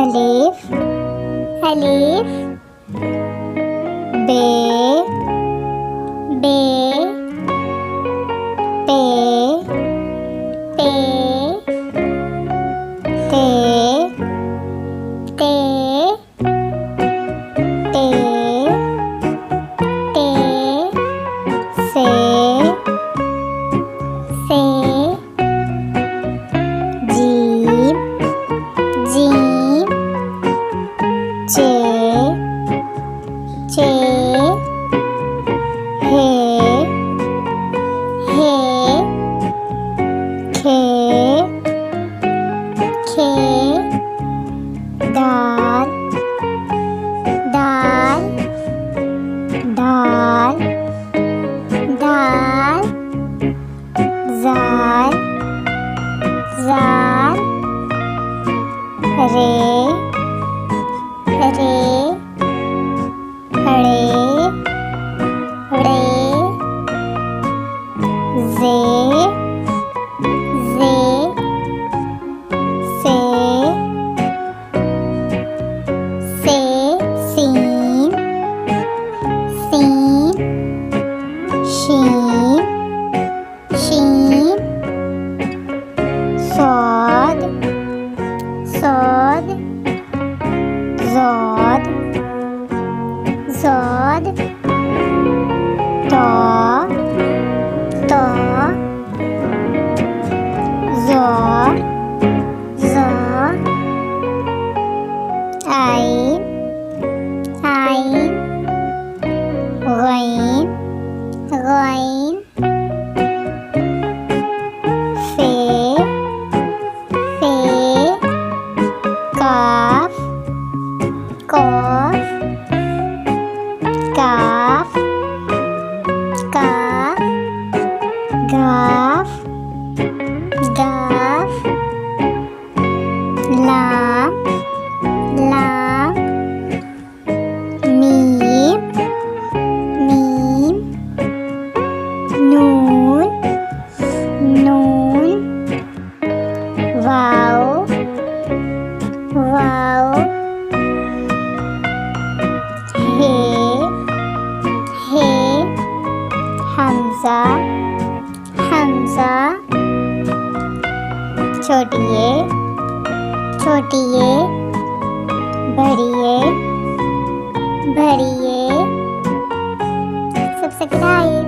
अलिफ अलिफ बे बे पे पे ते ते ते ते से जीम जीम चे चे हे खे खे दाल दाल दाल दाल जाल जाल रे रे रे रे जे से सीन सीन शीन शीन सौद सौद ज़ौद ज़ौद तो ज़ो ज़ो आइन आइन गईन गईन फे फे काफ कॉफ काफ काफ गाफ गाफ लाम लाम मीम मीम नून नून वाव वाव हे हमज़ा हमज़ा छोटिए छोटिए भरिए भरिए सब्सक्राइब